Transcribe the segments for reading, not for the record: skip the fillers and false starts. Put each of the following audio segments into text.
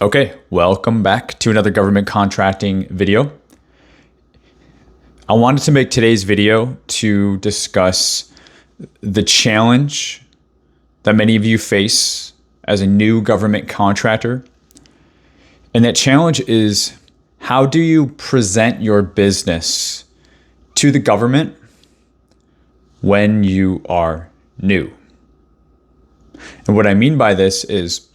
Okay, welcome back to another government contracting video. I wanted to make today's video to discuss the challenge that many of you face as a new government contractor. And that challenge is, how do you present your business to the government when you are new? And what I mean by this is,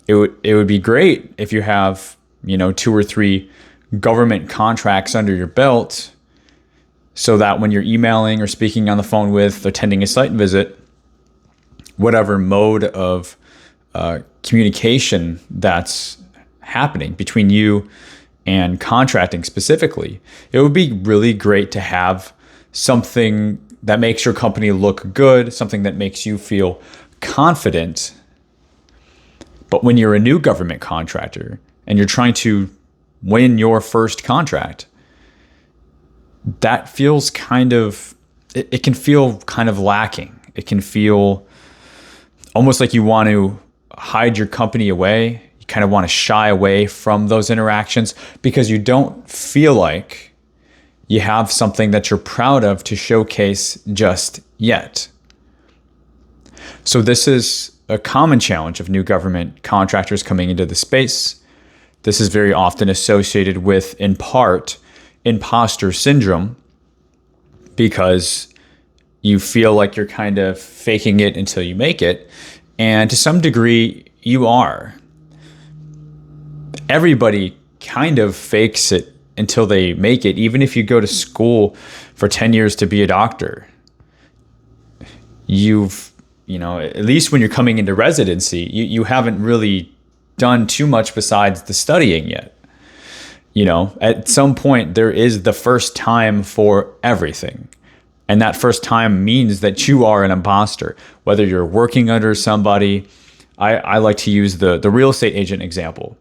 it would be great if you have, 2 or 3 government contracts under your belt, so that when you're emailing or speaking on the phone with, attending a site visit, whatever mode of communication that's happening between you and contracting specifically, it would be really great to have something that makes your company look good, something that makes you feel confident. But when you're a new government contractor and you're trying to win your first contract, that feels it can feel kind of lacking. It can feel almost like you want to hide your company away. You kind of want to shy away from those interactions because you don't feel like you have something that you're proud of to showcase just yet. So this is a common challenge of new government contractors coming into the space. This is very often associated with, in part, imposter syndrome, because you feel like you're kind of faking it until you make it. And to some degree, you are. Everybody kind of fakes it until they make it. Even if you go to school for 10 years to be a doctor, at least when you're coming into residency, you haven't really done too much besides the studying yet. At some point, there is the first time for everything. And that first time means that you are an imposter, whether you're working under somebody. I like to use the real estate agent example.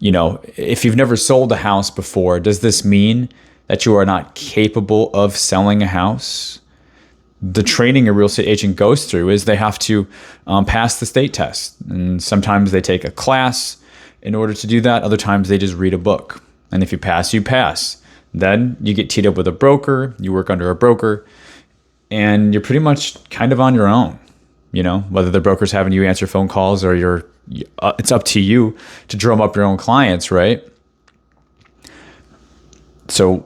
If you've never sold a house before, does this mean that you are not capable of selling a house? The training a real estate agent goes through is they have to pass the state test. And sometimes they take a class in order to do that. Other times they just read a book. And if you pass, you pass. Then you get teed up with a broker, you work under a broker, and you're pretty much kind of on your own. Whether the broker's having you answer phone calls or it's up to you to drum up your own clients, right? So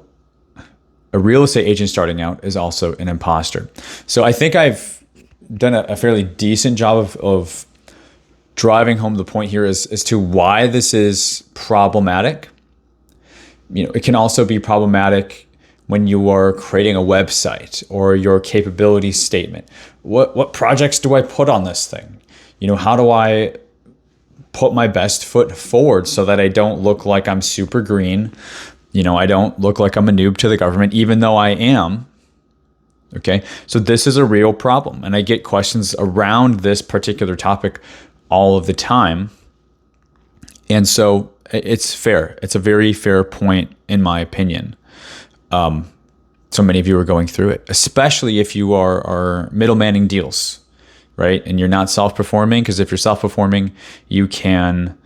a real estate agent starting out is also an imposter. So I think I've done a fairly decent job of driving home the point here as to why this is problematic. It can also be problematic when you are creating a website or your capability statement. What projects do I put on this thing? How do I put my best foot forward so that I don't look like I'm super green? I don't look like I'm a noob to the government, even though I am. Okay, so this is a real problem. And I get questions around this particular topic all of the time. And so it's fair. It's a very fair point, in my opinion. So many of you are going through it, especially if you are middlemanning deals, right? And you're not self-performing, because if you're self-performing, you can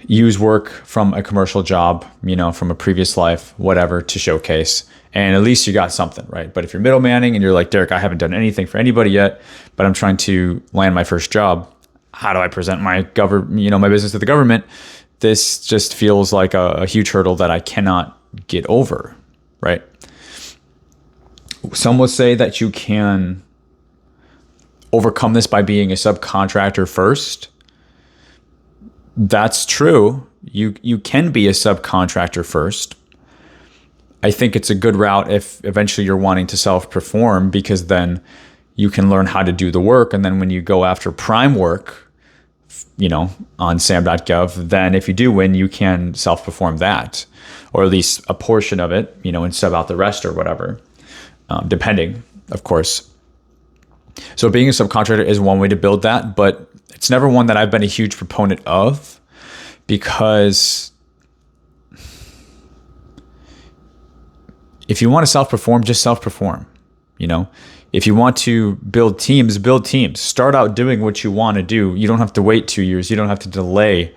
use work from a commercial job, from a previous life, whatever, to showcase. And at least you got something, right? But if you're middlemanning and you're like, Derek, I haven't done anything for anybody yet, but I'm trying to land my first job. How do I present my my business to the government? This just feels like a huge hurdle that I cannot get over, right? Some will say that you can overcome this by being a subcontractor first. That's true. You can be a subcontractor first. I think it's a good route if eventually you're wanting to self-perform, because then you can learn how to do the work. And then when you go after prime work, on sam.gov, then if you do win, you can self-perform that, or at least a portion of it, and sub out the rest or whatever, depending, of course. So being a subcontractor is one way to build that, but it's never one that I've been a huge proponent of, because if you want to self-perform, just self-perform. If you want to build teams, build teams. Start out doing what you want to do. You don't have to wait 2 years. You don't have to delay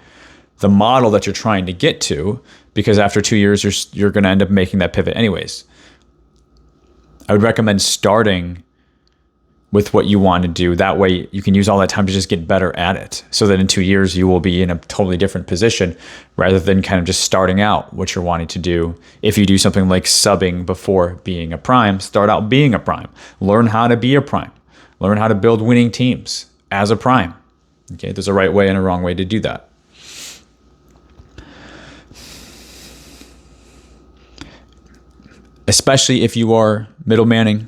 the model that you're trying to get to, because after 2 years, you're going to end up making that pivot anyways. I would recommend starting with what you want to do. That way you can use all that time to just get better at it, so that in 2 years you will be in a totally different position, rather than kind of just starting out what you're wanting to do. If you do something like subbing before being a prime, start out being a prime. Learn how to be a prime. Learn how to build winning teams as a prime. Okay, there's a right way and a wrong way to do that. Especially if you are middlemanning.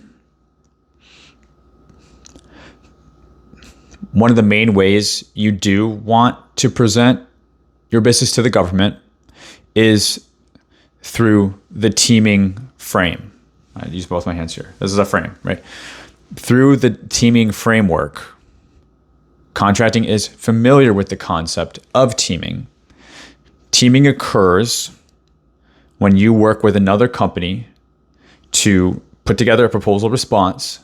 One of the main ways you do want to present your business to the government is through the teaming frame. I use both my hands here. This is a frame, right? Through the teaming framework, contracting is familiar with the concept of teaming. Teaming occurs when you work with another company to put together a proposal response,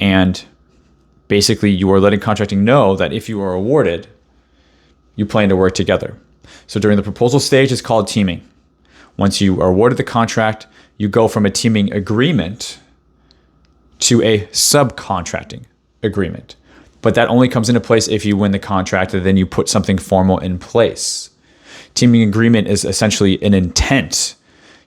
and basically you are letting contracting know that if you are awarded, you plan to work together. So during the proposal stage, it's called teaming. Once you are awarded the contract, you go from a teaming agreement to a subcontracting agreement. But that only comes into place if you win the contract, and then you put something formal in place. Teaming agreement is essentially an intent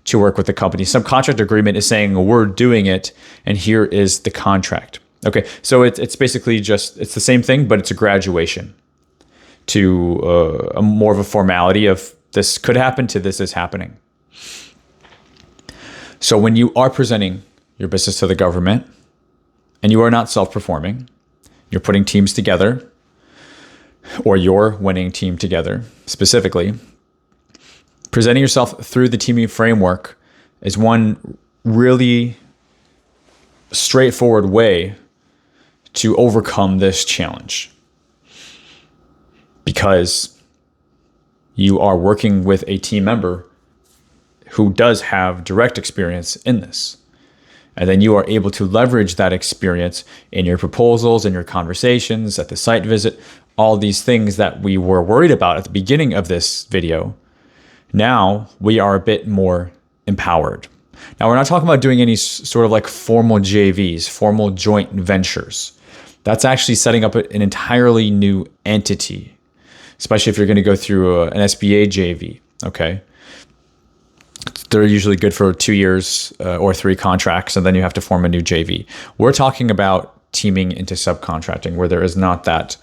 to work with the company. Subcontract agreement is saying we're doing it, and here is the contract. Okay, so it's basically it's the same thing, but it's a graduation to a more of a formality of this could happen to this is happening. So when you are presenting your business to the government and you are not self-performing, you're putting teams together, or your winning team together specifically, presenting yourself through the teaming framework is one really straightforward way to overcome this challenge, because you are working with a team member who does have direct experience in this. And then you are able to leverage that experience in your proposals, in your conversations, at the site visit, all these things that we were worried about at the beginning of this video. Now we are a bit more empowered. Now we're not talking about doing any sort of like formal JVs, formal joint ventures. That's actually setting up an entirely new entity, especially if you're going to go through an SBA JV, okay? They're usually good for 2 years or 3 contracts, and then you have to form a new JV. We're talking about teaming into subcontracting, where there is not that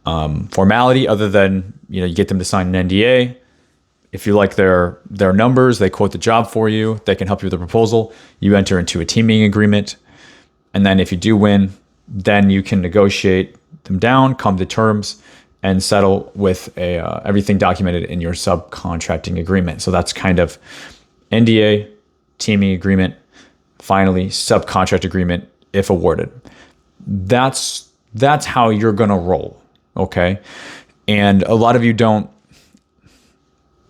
formality other than, you get them to sign an NDA. If you like their numbers, they quote the job for you, they can help you with the proposal, you enter into a teaming agreement. And then if you do win, then you can negotiate them down, come to terms, and settle with everything documented in your subcontracting agreement. So that's kind of NDA, teaming agreement, finally subcontract agreement if awarded. That's how you're gonna roll, okay? And a lot of you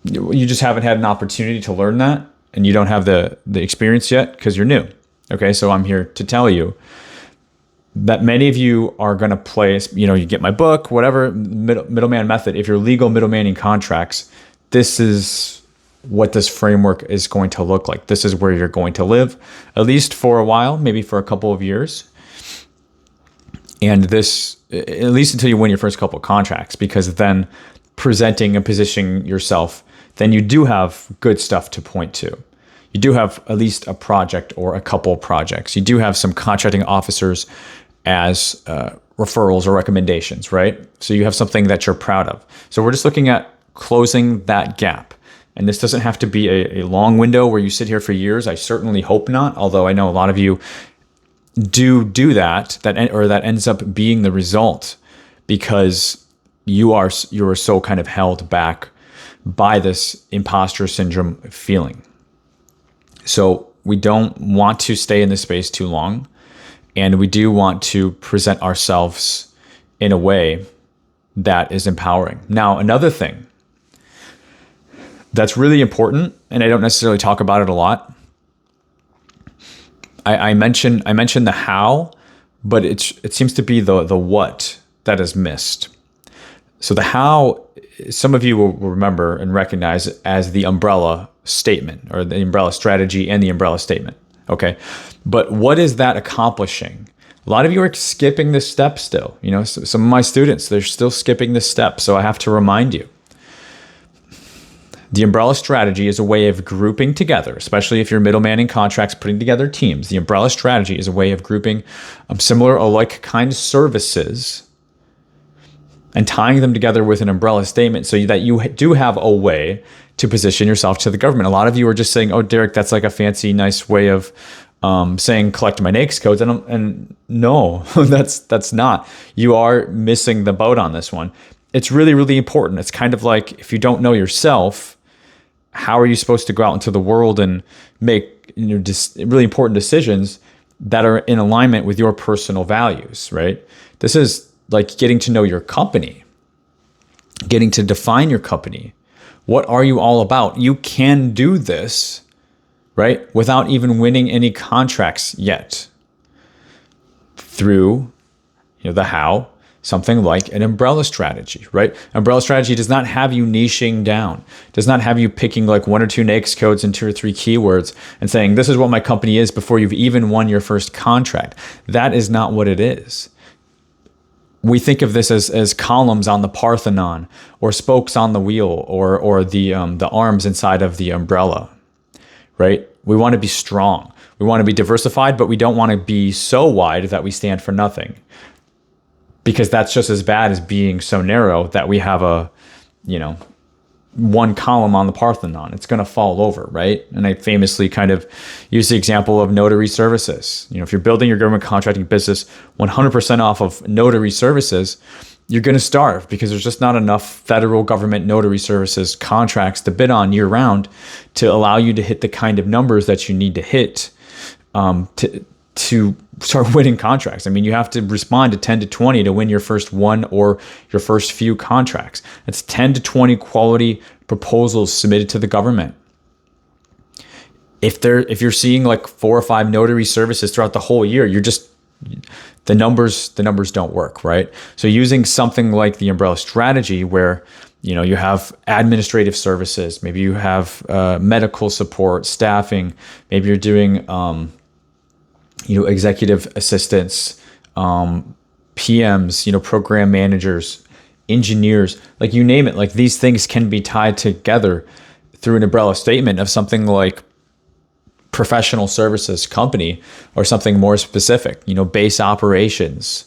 you just haven't had an opportunity to learn that, and you don't have the experience yet because you're new, okay? So I'm here to tell you that many of you are going to place, you get my book, whatever, middleman method. If you're legal middlemaning contracts, this is what this framework is going to look like. This is where you're going to live, at least for a while, maybe for a couple of years. And this, at least until you win your first couple of contracts, because then presenting and positioning yourself, then you do have good stuff to point to. You do have at least a project or a couple projects. You do have some contracting officers as referrals or recommendations, right? So you have something that you're proud of. So we're just looking at closing that gap. And this doesn't have to be a long window where you sit here for years. I certainly hope not, although I know a lot of you do that ends up being the result, because you are so kind of held back by this imposter syndrome feeling. So we don't want to stay in this space too long, and we do want to present ourselves in a way that is empowering. Now, another thing that's really important, and I don't necessarily talk about it a lot, I mentioned the how, but it seems to be the what that is missed. So the how, some of you will remember and recognize as the umbrella statement, or the umbrella strategy and the umbrella statement. Okay. But what is that accomplishing? A lot of you are skipping this step still. Some of my students, they're still skipping this step. So I have to remind you. The umbrella strategy is a way of grouping together, especially if you're middleman in contracts, putting together teams. The umbrella strategy is a way of grouping similar or like kind services and tying them together with an umbrella statement so that you do have a way to position yourself to the government. A lot of you are just saying, oh, Derek, that's like a fancy, nice way of saying collect my NAICS codes. And no, that's not. You are missing the boat on this one. It's really, really important. It's kind of like if you don't know yourself, how are you supposed to go out into the world and make really important decisions that are in alignment with your personal values, right? This is like getting to know your company, getting to define your company. What are you all about? You can do this, right, without even winning any contracts yet through the how. Something like an umbrella strategy, right? Umbrella strategy does not have you niching down, does not have you picking like 1 or 2 NAICS codes and 2 or 3 keywords and saying, this is what my company is before you've even won your first contract. That is not what it is. We think of this as columns on the Parthenon or spokes on the wheel or the arms inside of the umbrella, right? We want to be strong. We want to be diversified, but we don't want to be so wide that we stand for nothing. Because that's just as bad as being so narrow that we have one column on the Parthenon. It's going to fall over, right? And I famously kind of use the example of notary services. If you're building your government contracting business 100% off of notary services, you're going to starve because there's just not enough federal government notary services contracts to bid on year round to allow you to hit the kind of numbers that you need to hit to start winning contracts. I mean, you have to respond to 10 to 20 to win your first one or your first few contracts. It's 10 to 20 quality proposals submitted to the government. If you're seeing like 4 or 5 notary services throughout the whole year, the numbers don't work, right? So using something like the umbrella strategy where you have administrative services, maybe you have medical support, staffing, maybe you're doing executive assistants, PMs, program managers, engineers, like you name it. Like these things can be tied together through an umbrella statement of something like professional services company or something more specific, base operations.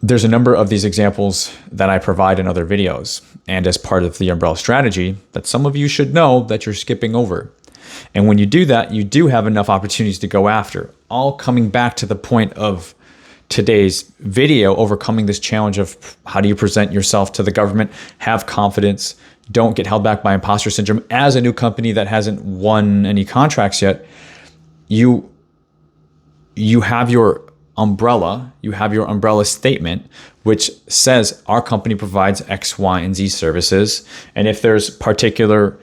There's a number of these examples that I provide in other videos and as part of the umbrella strategy that some of you should know that you're skipping over. And when you do that, you do have enough opportunities to go after. All coming back to the point of today's video, overcoming this challenge of how do you present yourself to the government, have confidence, don't get held back by imposter syndrome. As a new company that hasn't won any contracts yet, you have your umbrella statement, which says our company provides X, Y, and Z services. And if there's particular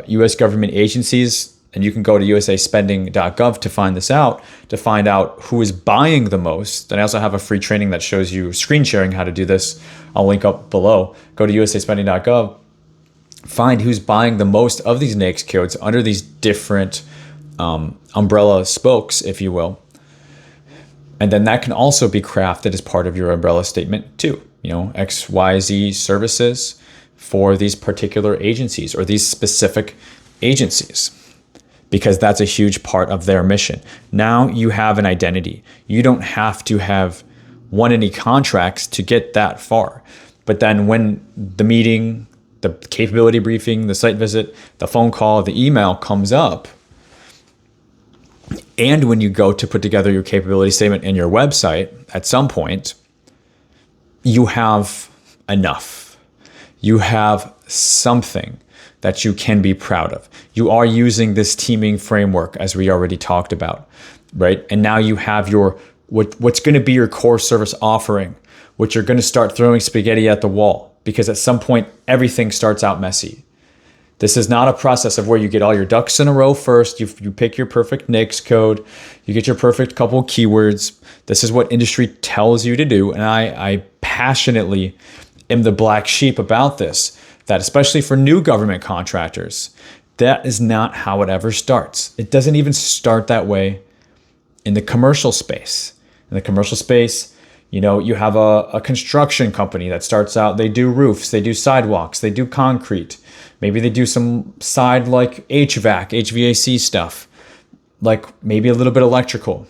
U.S. government agencies, and you can go to usaspending.gov to find this out, to find out who is buying the most. And I also have a free training that shows you screen sharing how to do this. I'll link up below. Go to usaspending.gov, find who's buying the most of these NAICS codes under these different umbrella spokes, if you will. And then that can also be crafted as part of your umbrella statement too. X, Y, Z services for these particular agencies or these specific agencies, because that's a huge part of their mission. Now you have an identity. You don't have to have won any contracts to get that far. But then when the meeting, the capability briefing, the site visit, the phone call, the email comes up, and when you go to put together your capability statement and your website, at some point, you have enough. You have something that you can be proud of. You are using this teaming framework as we already talked about, right? And now you have your what's going to be your core service offering, which you're going to start throwing spaghetti at the wall, because at some point everything starts out messy. This is not a process of where you get all your ducks in a row first. You pick your perfect NAICS code, you get your perfect couple keywords. This is what industry tells you to do, and I passionately am the black sheep about this, that especially for new government contractors, that is not how it ever starts. It doesn't even start that way in the commercial space. In the commercial space, you have a construction company that starts out, they do roofs, they do sidewalks, they do concrete. Maybe they do some side like HVAC stuff, like maybe a little bit electrical.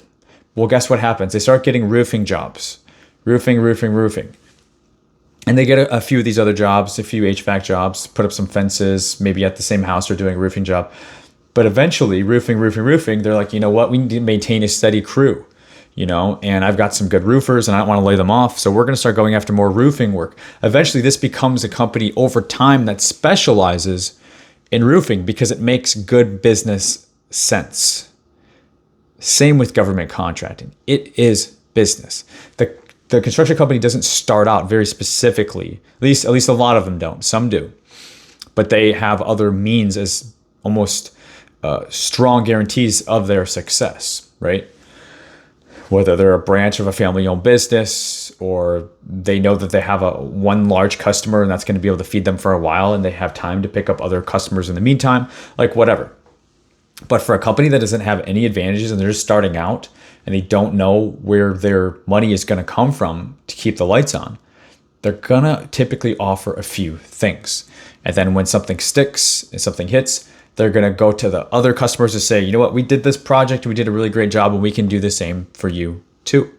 Well, guess what happens? They start getting roofing jobs, roofing. And they get a few of these other jobs, a few HVAC jobs, put up some fences, maybe at the same house they're doing a roofing job. But eventually, roofing, they're like, you know what? We need to maintain a steady crew, and I've got some good roofers and I don't want to lay them off. So we're going to start going after more roofing work. Eventually, this becomes a company over time that specializes in roofing because it makes good business sense. Same with government contracting. It is business. The construction company doesn't start out very specifically, at least a lot of them don't. Some do. But they have other means as almost strong guarantees of their success, right? Whether they're a branch of a family-owned business or they know that they have one large customer and that's going to be able to feed them for a while and they have time to pick up other customers in the meantime, like whatever. But for a company that doesn't have any advantages and they're just starting out and they don't know where their money is going to come from to keep the lights on, they're going to typically offer a few things. And then when something sticks and something hits, they're going to go to the other customers to say, you know what, we did this project, we did a really great job, and we can do the same for you too.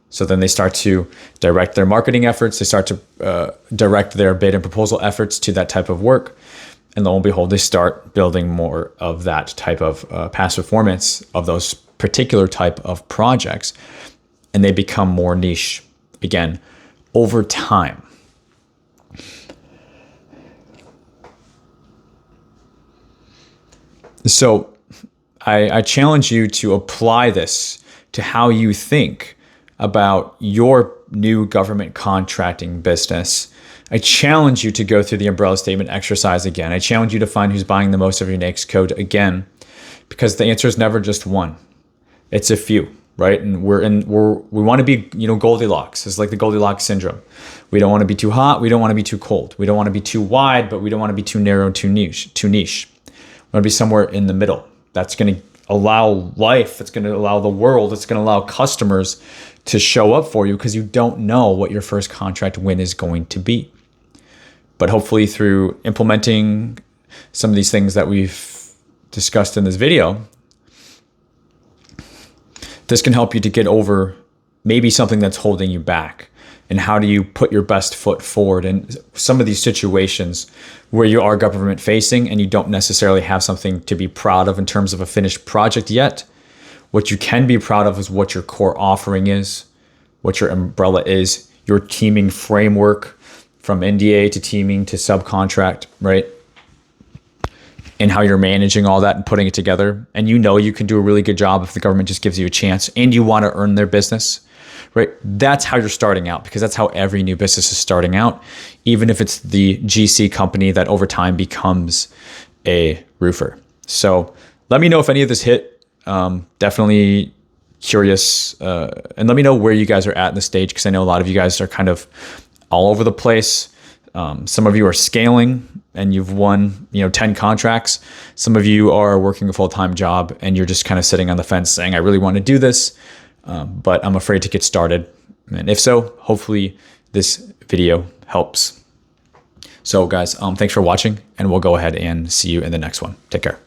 So then they start to direct their marketing efforts. They start to direct their bid and proposal efforts to that type of work. And lo and behold, they start building more of that type of past performance of those particular type of projects. And they become more niche, again, over time. So I challenge you to apply this to how you think about your new government contracting business. I challenge you to go through the umbrella statement exercise again. I challenge you to find who's buying the most of your NAICS code again, because the answer is never just one. It's a few, right? And we want to be, Goldilocks. It's like the Goldilocks syndrome. We don't want to be too hot. We don't want to be too cold. We don't want to be too wide, but we don't want to be too narrow, too niche. We want to be somewhere in the middle. That's going to allow life. That's going to allow the world. It's going to allow customers to show up for you because you don't know what your first contract win is going to be. But hopefully through implementing some of these things that we've discussed in this video, this can help you to get over maybe something that's holding you back. And how do you put your best foot forward in some of these situations where you are government facing and you don't necessarily have something to be proud of in terms of a finished project yet? What you can be proud of is what your core offering is, what your umbrella is, your teaming framework from NDA to teaming to subcontract, right? And how you're managing all that and putting it together. And you can do a really good job if the government just gives you a chance and you want to earn their business, right? That's how you're starting out, because that's how every new business is starting out, even if it's the GC company that over time becomes a roofer. So let me know if any of this hit. Definitely curious. And let me know where you guys are at in the stage, because I know a lot of you guys are kind of all over the place. Some of you are scaling and you've won 10 contracts. Some of you are working a full-time job and you're just kind of sitting on the fence saying, I really want to do this, but I'm afraid to get started. And if so, hopefully this video helps. So guys, thanks for watching, and we'll go ahead and see you in the next one. Take care.